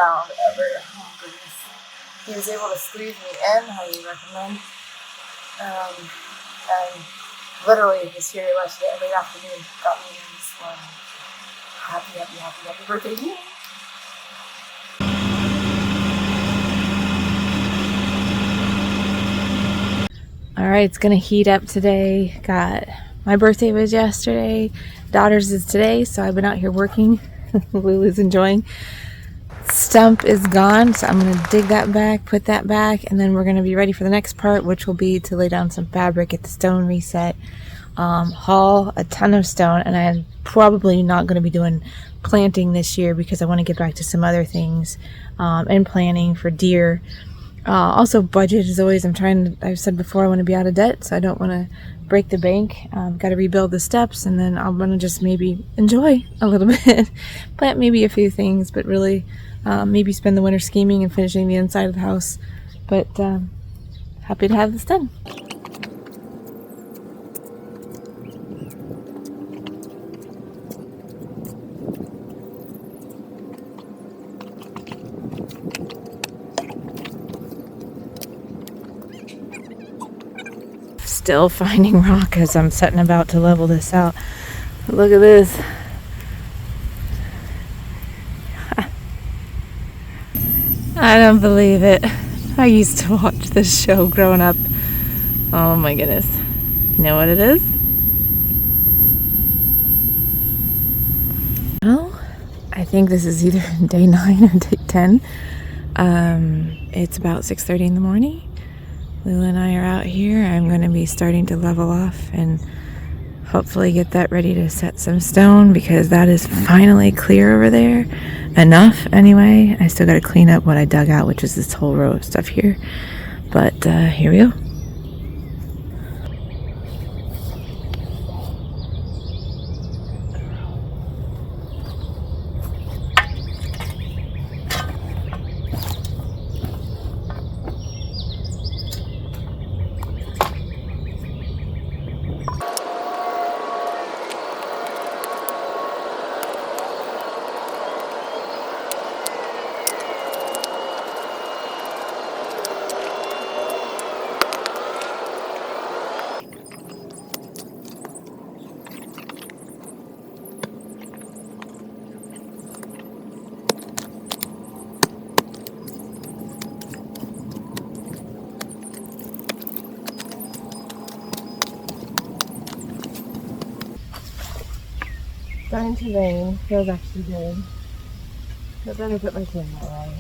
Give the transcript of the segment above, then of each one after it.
sound ever. Oh goodness. He was able to squeeze me in, highly recommend. And literally was here yesterday every afternoon, got me in this one. Happy birthday to you. Alright, it's gonna heat up today. My birthday was yesterday, daughter's is today, so I've been out here working. Lulu's enjoying. Stump is gone, so I'm gonna dig that back, put that back, and then we're gonna be ready for the next part, which will be to lay down some fabric, get the stone reset, haul a ton of stone, and I'm probably not gonna be doing planting this year because I want to get back to some other things, and planning for deer. Also budget as always. I've said before, I want to be out of debt, so I don't want to break the bank. Got to rebuild the steps, and then I want to just maybe enjoy a little bit, plant maybe a few things, but really maybe spend the winter scheming and finishing the inside of the house. But happy to have this done. Still finding rock as I'm setting about to level this out. Look at this. I don't believe it. I used to watch this show growing up. Oh my goodness. You know what it is? Well, I think this is either day 9 or day 10. It's about 6:30 in the morning. Lulu and I are out here. I'm going to be starting to level off and hopefully get that ready to set some stone because that is finally clear over there. Enough anyway. I still got to clean up what I dug out, which is this whole row of stuff here. But here we go. Starting to rain. Feels actually good. I better put my camera away.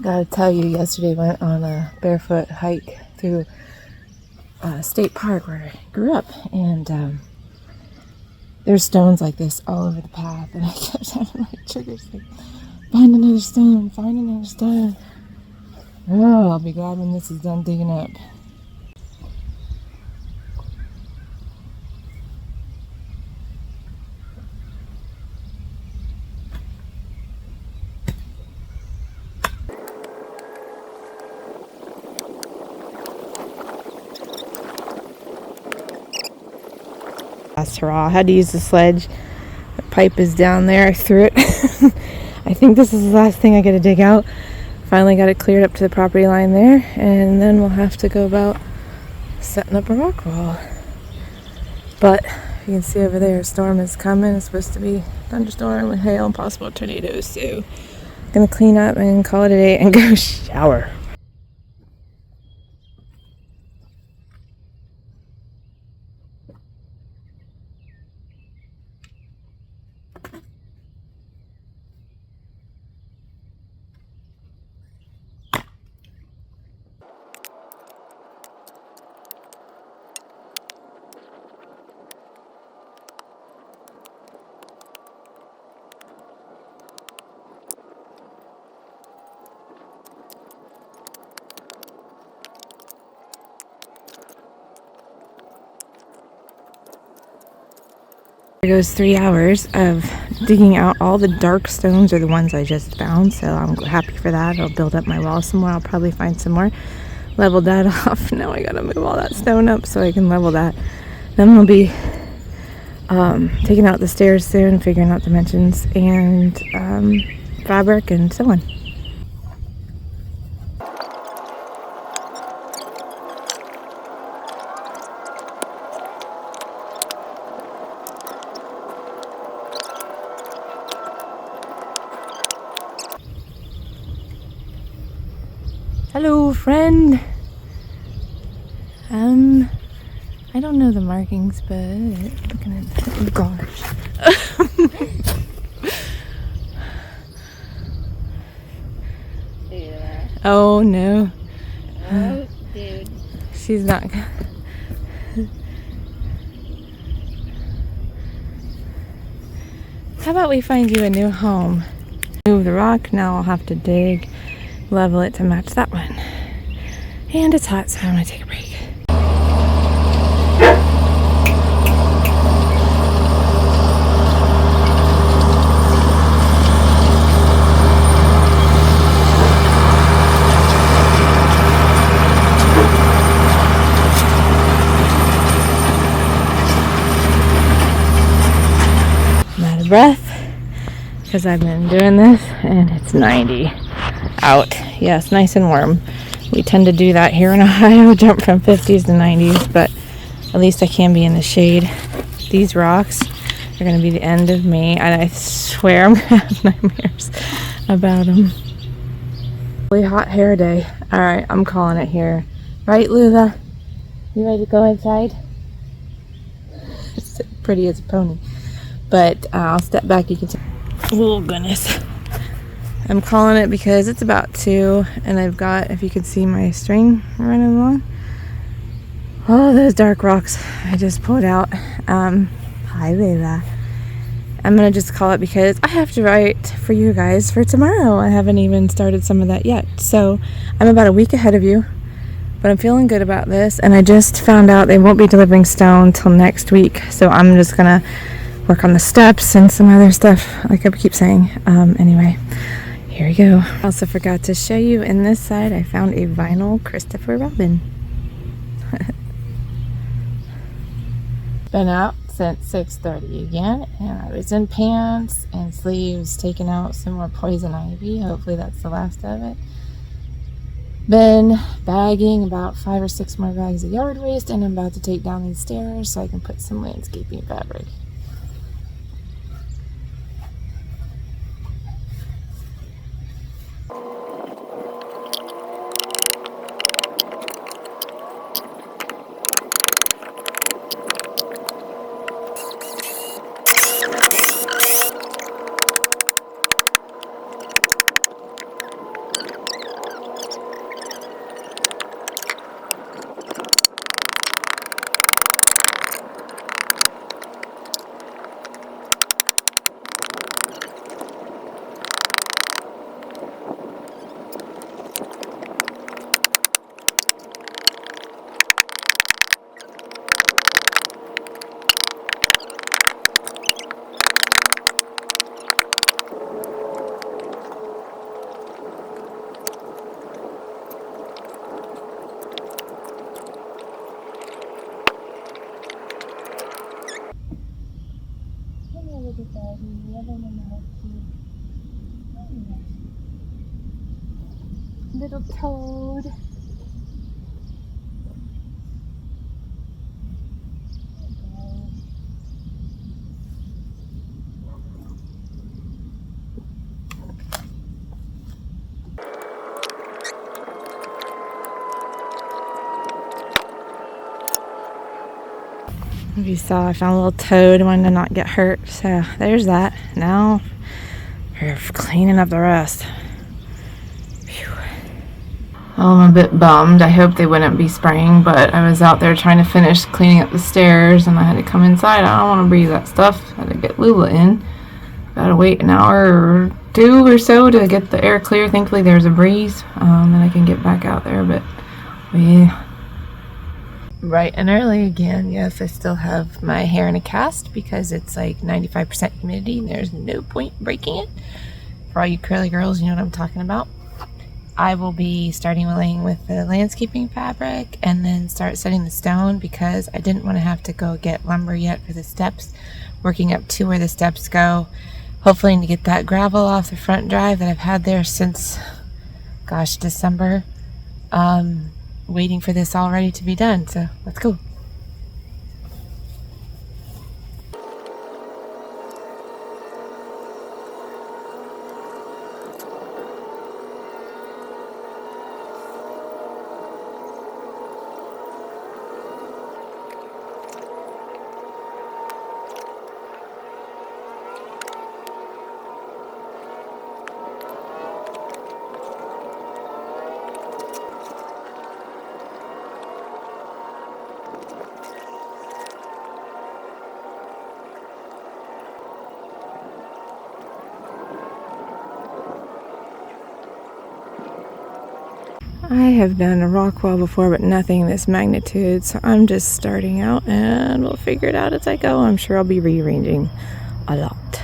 Gotta tell you, yesterday went on a barefoot hike through a state park where I grew up, and there's stones like this all over the path, and I kept having my triggers like, find another stone, find another stone. Oh, I'll be glad when this is done digging up. Last hurrah, I had to use the sledge. The pipe is down there, I threw it. I think this is the last thing I gotta dig out. Finally got it cleared up to the property line there, and then we'll have to go about setting up a rock wall. But You can see over there, a storm is coming. It's supposed to be thunderstorm with hail and possible tornadoes. So I'm gonna clean up and call it a day and go shower. There goes 3 hours of digging out all the dark stones are the ones I just found, so I'm happy for that. I'll build up my wall some more. I'll probably find some more. Level that off. Now I gotta move all that stone up so I can level that. Then we'll be taking out the stairs soon, figuring out dimensions and fabric and so on. Hello, friend. I don't know the markings, but looking at that, oh gosh. Yeah. Oh no. Oh, dude. She's not. How about we find you a new home? Move the rock, now I'll have to dig, level it to match that one. And it's hot, so I'm gonna take a break. I'm out of breath because I've been doing this and it's 90 out. Yes, nice and warm. We tend to do that here in Ohio, jump from 50s to 90s, but at least I can be in the shade. These rocks are going to be the end of me, and I swear I'm going to have nightmares about them. Really hot hair day. Alright, I'm calling it here. Right, Lula? You ready to go inside? It's pretty as a pony. But I'll step back, you can see. Oh, goodness. I'm calling it because it's about 2 and I've got, if you can see my string running along, all those dark rocks I just pulled out. Hi Layla. I'm gonna just call it because I have to write for you guys for tomorrow. I haven't even started some of that yet. So I'm about a week ahead of you, but I'm feeling good about this, and I just found out they won't be delivering stone till next week. So I'm just gonna work on the steps and some other stuff, like I keep saying. Anyway. Here we go. I also forgot to show you in this side, I found a vinyl Christopher Robin. Been out since 6:30 again, and I was in pants and sleeves, taking out some more poison ivy. Hopefully that's the last of it. Been bagging about 5 or 6 more bags of yard waste, and I'm about to take down these stairs so I can put some landscaping fabric. Little toad. If you saw, I found a little toad, wanted to not get hurt. So there's that. Now we're cleaning up the rest. Phew. I'm a bit bummed. I hoped they wouldn't be spraying, but I was out there trying to finish cleaning up the stairs and I had to come inside. I don't want to breathe that stuff. I had to get Lula in. Gotta wait an hour or two or so to get the air clear. Thankfully there's a breeze and I can get back out there, but yeah. Bright and early again. Yes, I still have my hair in a cast because it's like 95% humidity and there's no point breaking it. For all you curly girls, you know what I'm talking about. I will be starting laying with the landscaping fabric and then start setting the stone because I didn't want to have to go get lumber yet for the steps. Working up to where the steps go. Hopefully to get that gravel off the front drive that I've had there since, gosh, December. Waiting for this all ready to be done, so let's go. I have done a rock wall before, but nothing this magnitude, so I'm just starting out and we'll figure it out as I go. I'm sure I'll be rearranging a lot.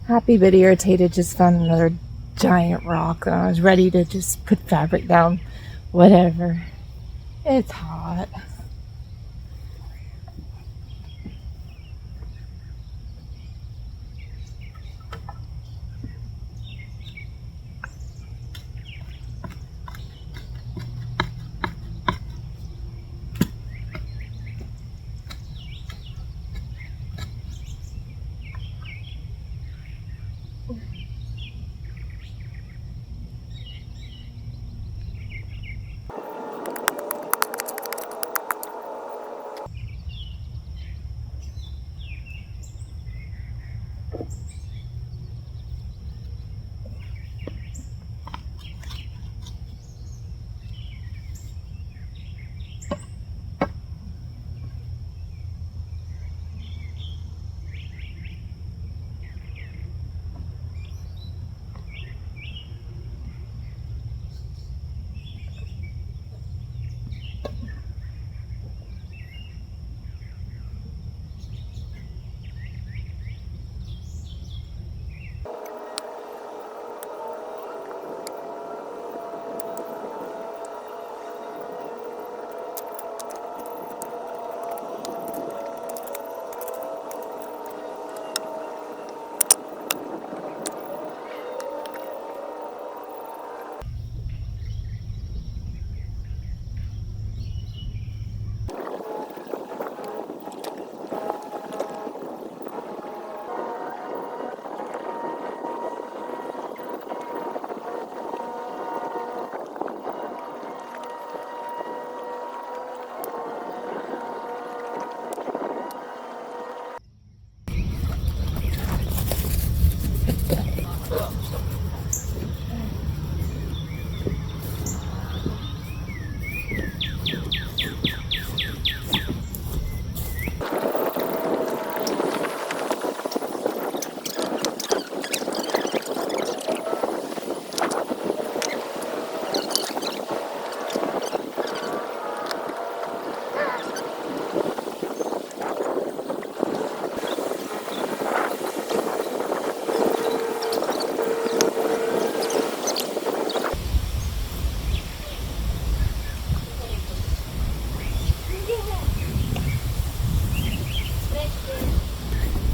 Happy but irritated, just found another giant rock and I was ready to just put fabric down. Whatever. It's hot.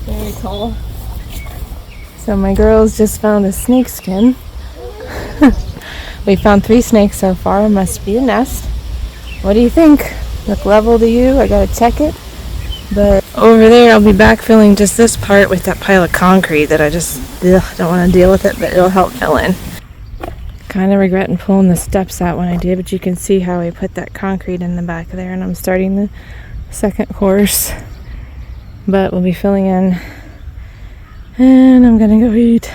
Very cool. So my girls just found a snake skin. We found 3 snakes so far. Must be a nest. What do you think? Look level to you? I gotta check it. But over there I'll be backfilling just this part with that pile of concrete that I just don't want to deal with it, but it'll help fill in. kind of regretting pulling the steps out when I did, but you can see how I put that concrete in the back there, and I'm starting the second course. But we'll be filling in, and I'm gonna go eat.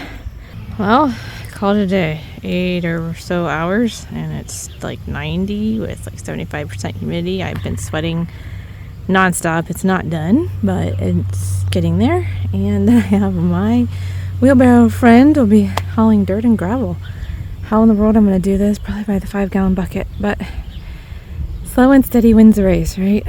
Well, called it a day. 8 or so hours, and it's like 90 with like 75% humidity. I've been sweating nonstop. It's not done, but it's getting there. And then I have my wheelbarrow friend will be hauling dirt and gravel. How in the world I'm going to do this? Probably by the 5-gallon bucket, but slow and steady wins the race, right?